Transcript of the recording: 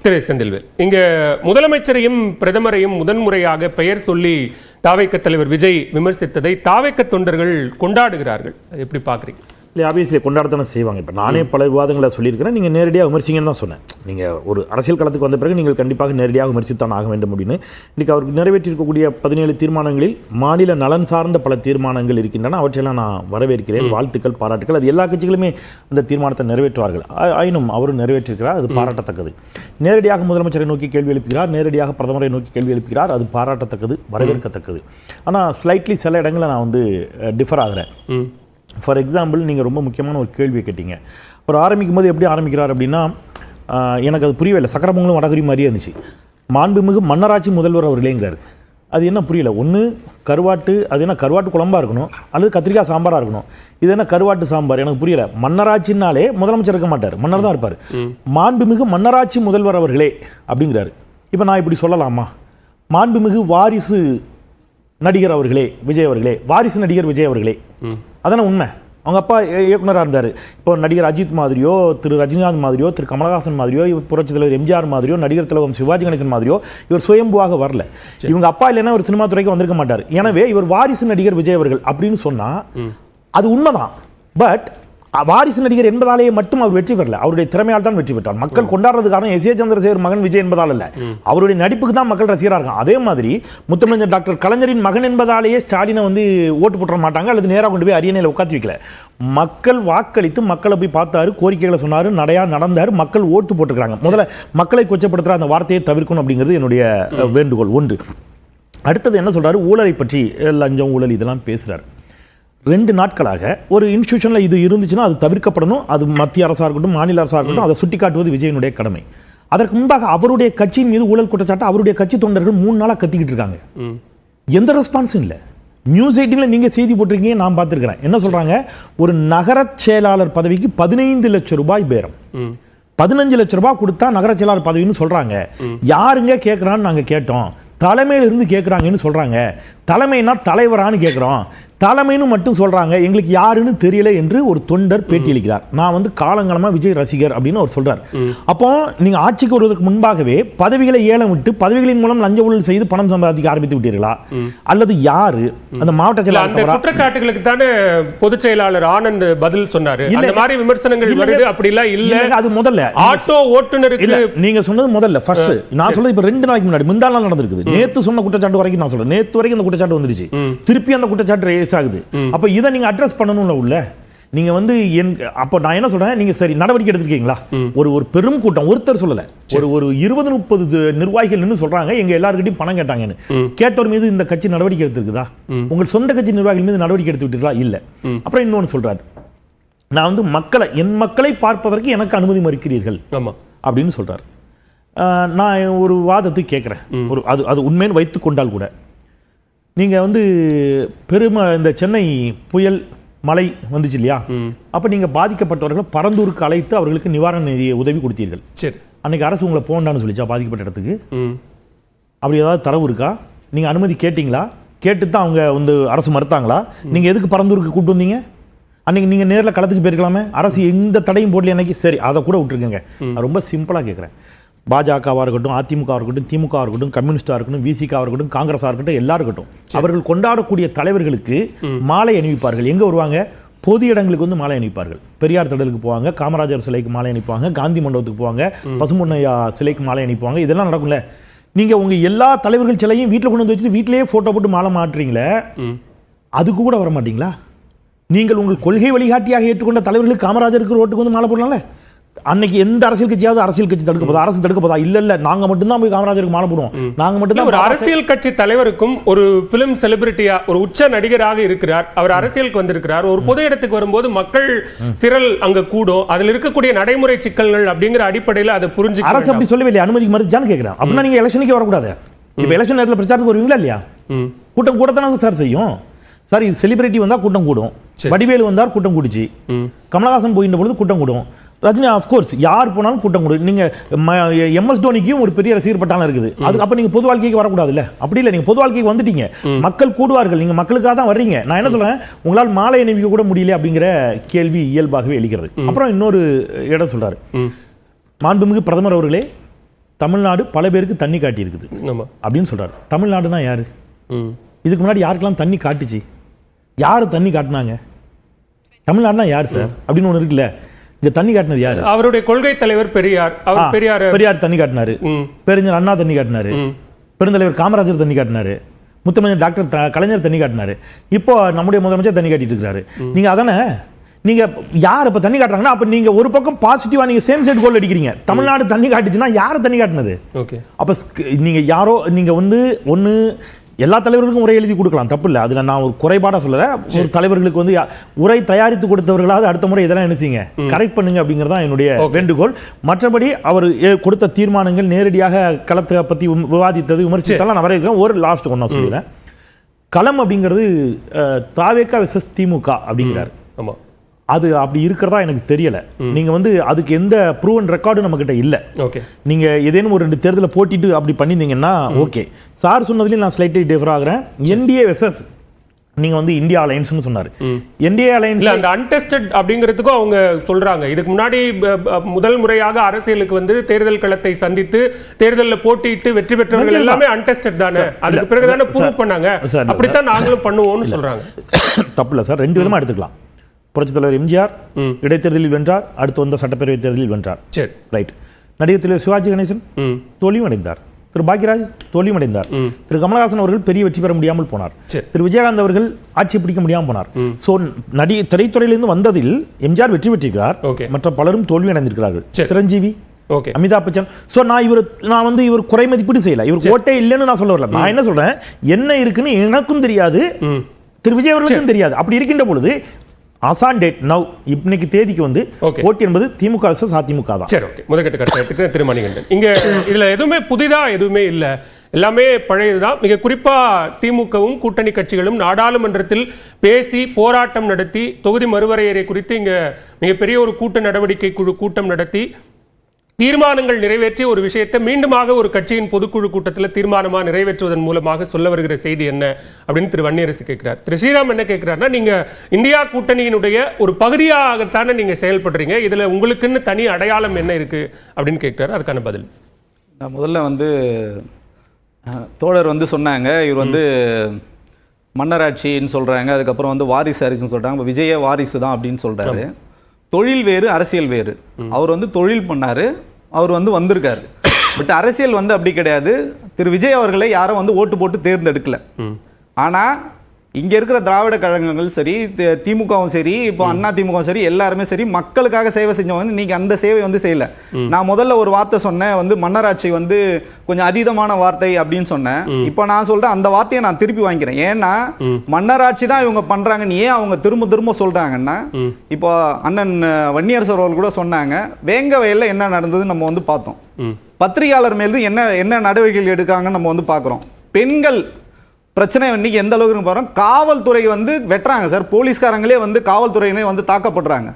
திரு செந்தில்வேல், இங்க முதலமைச்சரையும் பிரதமரையும் முதன்முறையாக பெயர் சொல்லி தாவேக்க தலைவர் விஜய் விமர்சித்ததை தாவேக்க தொண்டர்கள் கொண்டாடுகிறார்கள். எப்படி பாக்குறீங்க? இல்லை, ஆப்வியஸ்லி கொண்டாடத்தானே செய்வாங்க. இப்போ நானே பல விவாதங்களை சொல்லியிருக்கிறேன். நீங்கள் நேரடியாக விமர்சிங்கன்னு தான் சொன்னேன். நீங்கள் ஒரு அரசியல் களத்துக்கு வந்த பிறகு நீங்கள் கண்டிப்பாக நேரடியாக விமர்சித்தான் ஆக வேண்டும் அப்படின்னு. இன்றைக்கி அவருக்கு நிறைவேற்றிருக்கக்கூடிய 17 தீர்மானங்களில் மாநில நலன் சார்ந்த பல தீர்மானங்கள் இருக்கின்றன. அவற்றையெல்லாம் நான் வரவேற்கிறேன். வாழ்த்துக்கள், பாராட்டுகள். அது எல்லா கட்சிகளுமே அந்த தீர்மானத்தை நிறைவேற்றுவார்கள். ஆயினும் அவரும் நிறைவேற்றிருக்கிறார். அது பாராட்டத்தக்கது. நேரடியாக முதலமைச்சரை நோக்கி கேள்வி எழுப்புகிறார், நேரடியாக பிரதமரை நோக்கி கேள்வி எழுப்புகிறார். அது பாராட்டத்தக்கது, வரவேற்கத்தக்கது. ஆனால் ஸ்லைட்லி சில இடங்களில் நான் வந்து டிஃபர் ஆகிறேன். ஃபார் எக்ஸாம்பிள், நீங்கள் ரொம்ப முக்கியமான ஒரு கேள்வியை கேட்டீங்க. அவர் ஆரம்பிக்கும் போது எப்படி ஆரம்பிக்கிறார் அப்படின்னா, எனக்கு அது புரியவே இல்லை. சக்கரமங்கலம் வடகரி மாதிரியே இருந்துச்சு. மாண்புமிகு மன்னராட்சி முதல்வர் அவர்களேங்கிறாரு. அது என்ன புரியல. ஒன்று கருவாட்டு, அது என்ன கருவாட்டு குழம்பாக இருக்கணும், அல்லது கத்திரிக்காய் சாம்பாராக இருக்கணும். இது என்ன கருவாட்டு சாம்பார்? எனக்கு புரியல. மன்னராட்சினாலே முதலமைச்சர் இருக்க மாட்டார், மன்னர் தான் இருப்பார். மாண்புமிகு மன்னராட்சி முதல்வர் அவர்களே அப்படிங்கிறாரு. இப்போ நான் இப்படி சொல்லலாமா? மாண்புமிகு வாரிசு நடிகர் அவர்களே விஜய் அவர்களே, வாரிசு நடிகர் விஜய் அவர்களே, அதான உண்மை. அவங்க அப்பா இயக்குனராக இருந்தார். இப்போ நடிகர் அஜித் மாதிரியோ, திரு ரஜினிகாந்த் மாதிரியோ, திரு கமலஹாசன் மாதிரியோ, இவர் புரட்சி தலைவர் எம்ஜிஆர் மாதிரியோ, நடிகர் தலைவர் சிவாஜி கணேசன் மாதிரியோ இவர் சுயம்புவாக வரல. இவங்க அப்பா இல்லைன்னா ஒரு சினிமா துறைக்கு வந்திருக்க மாட்டார். எனவே இவர் வாரிசு நடிகர் விஜய் அவர்கள் அப்படின்னு சொன்னா அது உண்மைதான். பட் வாரிசு நடிகர் என்பதாலேயே மட்டும் அவர் வெற்றி பெறல. அவருடைய திறமையால் தான் வெற்றி பெற்றார். மக்கள் கொண்டாடுறது காரணம் எஸ் ஏ சந்திரசேகர் மகன் விஜய் என்பதால் அல்ல, அவருடைய நடிப்புக்கு தான் மக்கள் ரசிகராக இருக்காங்க. அதே மாதிரி முத்தமிழர் டாக்டர் கலைஞரின் மகன் என்பதாலேயே ஸ்டாலினை வந்து ஓட்டு போட்டுற மாட்டாங்க, அல்லது நேராக கொண்டு போய் அரியணையில் உட்காந்து வைக்கல. மக்கள் வாக்களித்து மக்களை போய் பார்த்தாரு, கோரிக்கைகளை சொன்னாரு, நடையா நடந்தாரு, மக்கள் ஓட்டு போட்டுக்கிறாங்க. முதல்ல மக்களை கொச்சப்படுத்துற அந்த வார்த்தையை தவிர்க்கணும் அப்படிங்கிறது என்னுடைய வேண்டுகோள். ஒன்று. அடுத்தது என்ன சொல்றாரு? ஊழலை பற்றி, லஞ்சம் ஊழல் இதெல்லாம் பேசுறாரு. 2 நாட்களாக ஒரு இன்ஸ்டிடியூஷனில் இது இருந்துச்சுன்னா அது தவிர்க்கப்படணும். அது மத்திய அரசாக இருக்கட்டும், மாநில அரசாக இருக்கட்டும், அதை சுட்டிக்காட்டுவது விஜயனுடைய கடமை. அதற்கு முன்பாக அவருடைய கட்சியின் மீது ஊழல் குற்றச்சாட்டு அவருடைய கட்சி தொண்டர்கள் 3 நாளாக கத்திக்கிட்டு இருக்காங்க. எந்த ரெஸ்பான்ஸும் இல்லை. நியூஸ் 18ல நீங்க செய்தி போட்டிருக்கீங்க, நான் பார்த்துருக்கிறேன். என்ன சொல்றாங்க? ஒரு நகர செயலாளர் பதவிக்கு 15 லட்சம் ரூபாய் பேரம், 15 லட்சம் ரூபாய் கொடுத்தா நகர செயலாளர் பதவின்னு சொல்றாங்க. யாருங்க கேட்கறான்னு நாங்க கேட்டோம். தலைமையில இருந்து கேட்கறாங்கன்னு சொல்றாங்க. தலைமைனா தலைவரான்னு கேட்கிறோம். தலைமைன்னு மட்டும் சொல்றாங்க, எங்களுக்கு யாருன்னு தெரியல என்று ஒரு தொண்டர் பேட்டியளிக்கிறார். நான் வந்து காலங்காலமா விஜய் ரசிகர் அப்படின்னு அவர் சொல்றார். அப்போ நீங்க ஆட்சிக்கு வருவதற்கு முன்பாகவே பதவிகளை ஏலம் விட்டு பதவிகளின் மூலம் லஞ்ச ஊழல் செய்து பணம் சம்பாதிக்க ஆரம்பித்து விட்டீர்களா? அல்லது யாரு அந்த மாவட்ட செயலாளர்? குற்றச்சாட்டுகளுக்கு தானே பொதுச் செயலாளர் ஆனந்த் பதில் சொன்னாரு. இந்த மாதிரி விமர்சனங்கள் வருது, அப்படி இல்ல. இல்ல, அது முதல்ல ஆட்டோ ஓட்டுநருக்கு நீங்க சொன்னது முதல்ல ஃபர்ஸ்ட். நான் சொல்றது இப்ப 2 நாளைக்கு முன்னாடி முந்தா நாள் நடந்திருக்குது. நேத்து சொன்ன குற்றச்சாட்டு வரைக்கும் நான் சொல்றேன். நேத்து வரைக்கும் அந்த குற்றச்சாட்டு வந்துருச்சு. திருப்பி அந்த குற்றச்சாட்டு ரேஸ் ஆகுது. அப்ப இதை நீங்க அட்ரஸ் பண்ணணும்ல உள்ள. நீங்க வந்து அப்ப நான் என்ன சொல்றேன், நீங்க சரி நடவடிக்கை எடுத்துருக்கீங்களா? ஒரு பெரும் கூட்டம், ஒருத்தர் சொல்லல, ஒரு 20-30 நிர்வாகிகள் நின்னு சொல்றாங்க எங்க எல்லாருக்கிட்டையும் பணம் கேட்டாங்கன்னு. கேட்டவர் மீது இந்த கட்சி நடவடிக்கை எடுத்திருக்குதா? உங்கள் சொந்த கட்சி நிர்வாகிகள் மீது நடவடிக்கை எடுத்து விட்டீர்களா? இல்ல. அப்புறம் இன்னொன்னு சொல்றாரு, நான் வந்து என் மக்களை பார்ப்பதற்கு எனக்கு அனுமதி மறுக்கிறீர்கள் அப்படின்னு சொல்றாரு. நான் ஒரு வாதத்தை கேட்கிறேன். அது உண்மைன்னு வைத்துக் கொண்டால் கூட, நீங்க வந்து இந்த சென்னை புயல் மழை வந்துச்சு இல்லையா? அப்ப நீங்க பாதிக்கப்பட்டவர்களை பரந்தூருக்கு அழைத்து அவர்களுக்கு நிவாரண நிதி உதவி கொடுத்தீர்கள். சரி, அன்னைக்கு அரசு உங்களை போண்டான்னு சொல்லிச்சா பாதிக்கப்பட்ட இடத்துக்கு? அப்படி ஏதாவது தரவு இருக்கா? நீங்க அனுமதி கேட்டீங்களா? கேட்டு தான் அவங்க வந்து அரசு மறுத்தாங்களா? நீங்க எதுக்கு பரந்தூருக்கு கூப்பிட்டு வந்தீங்க? அன்னைக்கு நீங்க நேரில் களத்துக்கு போயிருக்கலாமே. அரசு எந்த தடையும் போடல. அன்னைக்கு சரி, அதை கூட விட்டுருக்கங்க. ரொம்ப சிம்பிளா கேட்கிறேன். பாஜகவாக இருக்கட்டும், அதிமுக இருக்கட்டும், திமுக இருக்கட்டும், கம்யூனிஸ்டா இருக்கட்டும், விசிகா இருக்கட்டும், காங்கிரஸா இருக்கட்டும், எல்லாரும் இருக்கட்டும், அவர்கள் கொண்டாடக்கூடிய தலைவர்களுக்கு மாலை அணிவிப்பார்கள். எங்க வருவாங்க? பொது இடங்களுக்கு வந்து மாலை அணிவிப்பார்கள். பெரியார் திடலுக்கு போவாங்க, காமராஜர் சிலைக்கு மாலை அணிப்பாங்க, காந்தி மண்டபத்துக்கு போவாங்க, பசும்பொன்னையா சிலைக்கு மாலை அணிப்பாங்க. இதெல்லாம் நடக்கும்ல. நீங்க உங்க எல்லா தலைவர்கள் சிலையும் வீட்டில் கொண்டு வந்து வச்சுட்டு வீட்டிலேயே போட்டோ போட்டு மாலை மாட்டுறீங்களே, அதுக்கு கூட வர மாட்டீங்களா? நீங்கள் உங்கள் கொள்கை வழிகாட்டியாக ஏற்றுக்கொண்ட தலைவர்களுக்கு காமராஜருக்கு ரோட்டுக்கு வந்து மாலை போடலாம்ல. அன்னைக்கு எந்த அரசியல் கட்சியாவது அரசியல் கட்சி தடுக்க போதா? அரசு தடுக்க போதா? இல்ல, நாங்க மட்டும்தான் போய் காமராஜருக்கு மாலை போடுவோம். நாங்க மட்டும்தான். ஒரு அரசியல் கட்சி தலைவருக்கும் ஒரு பிலிம் செலிபிரிட்டியா, ஒரு உச்ச நடிகராக இருக்கிறார், அவர் அரசியலுக்கு வந்திருக்கிறார். ஒரு பொது இடத்துக்கு வரும்போது மக்கள் திரள் அங்க கூடும். அதில் இருக்கக்கூடிய நடைமுறை சிக்கல்கள் அப்படிங்கிற அடிப்படையில் அதை புரிஞ்சு அரசு அப்படி சொல்லவில்லை. அனுமதி மறுச்சான்னு கேட்கிறேன். அப்படின்னா நீங்க எலெக்ஷனுக்கு வரக்கூடாது. இப்ப எலெக்ஷன் நேரத்தில் பிரச்சாரத்துக்கு வருவீங்களா இல்லையா? கூட்டம் கூடத்தானே சார் செய்யும். சார், இது செலிபிரிட்டி வந்தா கூட்டம் கூடும். வடிவேலு வந்தார் கூட்டம் கூடுச்சு. கமலஹாசன் போயின்ற பொழுது கூட்டம் கூடும். ரஜினி ஆஃப்கோர்ஸ் யார் போனாலும் கூட்டம் கூடும். நீங்க MS தோனிக்கும் ஒரு பெரிய ரசிகர் பட்டாளம் இருக்குது. அது அப்ப நீங்க பொது வாழ்க்கைக்கு வரக்கூடாது இல்ல? அப்படி இல்லை, நீங்க பொது வாழ்க்கைக்கு வந்துட்டீங்க, மக்கள் கூடுவார்கள், நீங்க மக்களுக்காக தான் வர்றீங்க. நான் என்ன சொல்றேன், உங்களால் மாலை அணிவிக்க கூட முடியல அப்படிங்கிற கேள்வி இயல்பாகவே எழுகிறது. அப்புறம் இன்னொரு இடம் சொல்றாரு, மாண்புமிகு பிரதமர் அவர்களே, தமிழ்நாடு பல பேருக்கு தண்ணி காட்டி இருக்குது ஆமா அப்படின்னு சொல்றாரு. தமிழ்நாடுனா யாரு? ம். இதுக்கு முன்னாடி யாருக்கெல்லாம் தண்ணி காட்டுச்சு? யாரு தண்ணி காட்டினாங்க? தமிழ்நாடுனா யார் சார் அப்படின்னு ஒண்ணு இருக்குல்ல. இங்க தண்ணி காட்டினது யாரு? அவருடைய கொள்கை தலைவர் பெரியார். அவர் பெரியார் தண்ணி காட்டினாரு, பெருஞ்சர் அண்ணா தண்ணி காட்டினாரு, பெருந்தலைவர் காமராஜர் தண்ணி காட்டினாரு, முத்தமிழ் டாக்டர் கலைஞர் தண்ணி காட்டினாரு, இப்போ நம்முடைய முதலமைச்சர் தண்ணி காட்டிட்டு இருக்காரு. நீங்க அதானே நீங்க யார் இப்ப தண்ணி காட்டுறாங்கன்னா அப்ப நீங்க ஒரு பக்கம் பாசிட்டிவா நீங்க சேம் சைடு கோல் அடிக்கிறீங்க. தமிழ்நாடு தண்ணி காட்டுச்சுன்னா யாரு தண்ணி காட்டினது? அப்ப நீங்க யாரோ நீங்க ஒன்னு எல்லா தலைவர்களுக்கும் உரை எழுதி கொடுக்கலாம், தப்பு இல்லை. அதுல நான் ஒரு குறைபாடா சொல்லல. ஒரு தலைவர்களுக்கு உரை தயாரித்து கொடுத்தவர்களாவது அடுத்த முறை இதெல்லாம் நினைச்சீங்க கரெக்ட் பண்ணுங்க அப்படிங்கறதா என்னுடைய வேண்டுகோள். மற்றபடி அவர் கொடுத்த தீர்மானங்கள் நேரடியாக களத்தை பத்தி விவாதித்தது விமர்சித்தாலும் நான் வரைக்கிறேன். ஒரு லாஸ்ட் ஒண்ணா சொல்லிடுறேன். களம் அப்படிங்கிறது தாவேகா வெர்சஸ் திமுக அப்படிங்கிறார். அது அப்படி இருக்கிறதா எனக்கு தெரியல. நீங்க அதுக்கு எந்த ப்ரூவன் ரெக்கார்டு நம்ம கிட்ட இல்ல. நீங்க ஏதேனும் ஒரு 2 தேர்தலை போட்டிட்டு அப்படி பண்ணிருந்தீங்கன்னா ஓகே. சார் சொன்னதுலயும் நான் ஸ்லைட்லி டிஃபர் ஆகுறேன். என்டிஏ வெர்சஸ் நீங்க இந்தியா அலையன்ஸ்னு சொன்னாரு. என்டிஏ அலையன்ஸ் அந்த அன்டெஸ்டட் அப்படிங்கிறதுக்கும் அவங்க சொல்றாங்க. இதுக்கு முன்னாடி முதல் முறையாக அரசியலுக்கு தேர்தல் களத்தை சந்தித்து தேர்தலில் போட்டியிட்டு வெற்றி பெற்றவர்கள் எல்லாமே அன்டெஸ்டட் தானே. அதுக்கு பிறகுதானே ப்ரூவ் பண்ணாங்க. அப்படித்தான் நாங்களும் பண்ணுவோம்னு சொல்றாங்க. தப்பு இல்லை சார். 2 விதமா எடுத்துக்கலாம். புரட்சித் தலைவர் எம்ஜிஆர் இடைத்தேர்தலில் வென்றார், அடுத்து வந்த சட்டப்பேரவை தேர்தலில் வென்றார். ரைட். நடிகர் தலைவர் சிவாஜி கணேசன் தோல்வியும் அடைந்தார். திரு பாக்யராஜ் தோல்வியும் அடைந்தார். திரு கமலஹாசன் அவர்கள் பெரிய வெற்றி பெற முடியாமல் போனார். திரு விஜயகாந்த் அவர்கள் ஆட்சி பிடிக்க முடியாமல் போனார். சோ திரைத்துறையிலிருந்து வந்ததில் எம்ஜிஆர் வெற்றி பெற்றிருக்கிறார், மற்ற பலரும் தோல்வி அடைந்திருக்கிறார்கள். சிரஞ்சீவி, அமிதாப் பச்சன். சோ நான் இவர் குறை மதிப்பீடு செய்யல. இவர் ஓட்டே இல்லைன்னு நான் சொல்ல வரல. நான் என்ன சொல்றேன், என்ன இருக்குன்னு எனக்கும் தெரியாது, திரு விஜய் அவர்களுக்கும் தெரியாது. அப்படி இருக்கின்ற பொழுது ஆசான் டேட் நவ் இன்னைக்கு தேதிக்கு போட்டி என்பது திமுக அதிமுக தான். சரி, ஓகே. முதற்கட்ட கருத்து திரு மணிகண்டன். இங்க இதுல எதுவுமே புதிதா எதுவுமே இல்ல, எல்லாமே பழையதுதான். மிக குறிப்பா திமுகவும் கூட்டணி கட்சிகளும் நாடாளுமன்றத்தில் பேசி போராட்டம் நடத்தி தொகுதி மறுவரையறை குறித்து இங்க மிகப்பெரிய ஒரு கூட்ட நடவடிக்கை குழு கூட்டம் நடத்தி தீர்மானங்கள் நிறைவேற்றி ஒரு விஷயத்தை மீண்டுமாக ஒரு கட்சியின் பொதுக்குழு கூட்டத்தில் தீர்மானமா நிறைவேற்றுவதன் மூலமாக சொல்ல வருகிற செய்தி என்ன அப்படின்னு திரு வன்னியரசு கேட்கிறார். திரு ஸ்ரீராம் என்ன கேட்கிறாருன்னா, நீங்க இந்தியா கூட்டணியினுடைய ஒரு பகுதியாகத்தானே நீங்க செயல்படுறீங்க, இதுல உங்களுக்குன்னு தனி அடையாளம் என்ன இருக்கு அப்படின்னு கேட்கிறாரு. அதுக்கான பதில் நான் முதல்ல தோழர் சொன்னாங்க, இவர் மன்னராட்சின்னு சொல்றாங்க, அதுக்கப்புறம் வாரிசு அரசுன்னு சொல்றாங்க. விஜய வாரிசு தான் அப்படின்னு சொல்றாரு. தொழில் வேறு அரசியல் வேறு. அவர் தொழில் பண்ணாரு, அவர் வந்திருக்காரு. பட் அரசியல் அப்படி கிடையாது. திரு விஜய் அவர்களை யாரும் ஓட்டு போட்டு தேர்ந்தெடுக்கல. ஆனா இங்க இருக்கிற திராவிட கழகங்கள் சரி, திமுகவும் சரி, இப்போ அண்ணா திமுகவும் சரி, எல்லாருமே சரி மக்களுக்காக சேவை செஞ்சவங்க. நீங்க அந்த சேவை செய்யல. நான் முதல்ல ஒரு வார்த்தை சொன்னேன், மன்னராட்சி கொஞ்சம் அதீதமான வார்த்தை அப்படின்னு சொன்னேன். இப்போ நான் சொல்றேன், அந்த வார்த்தையை நான் திருப்பி வாங்கிக்கிறேன். ஏன்னா மன்னராட்சி தான் இவங்க பண்றாங்கன்னு ஏன் அவங்க திரும்ப திரும்ப சொல்றாங்கன்னா, இப்போ அண்ணன் வன்னியரசர் அவர்கள் கூட சொன்னாங்க, வேங்க வயல்ல என்ன நடந்தது நம்ம பார்த்தோம். பத்திரிகையாளர் மேல் என்ன நடவடிக்கைகள் எடுக்காங்கன்னு நம்ம பார்க்கிறோம். பெண்கள் பிரச்சனை இன்னைக்கு எந்த அளவுக்கு பாருங்க, காவல்துறை வெட்டுறாங்க சார். போலீஸ்காரங்களே காவல்துறையினே தாக்கப்படுறாங்க.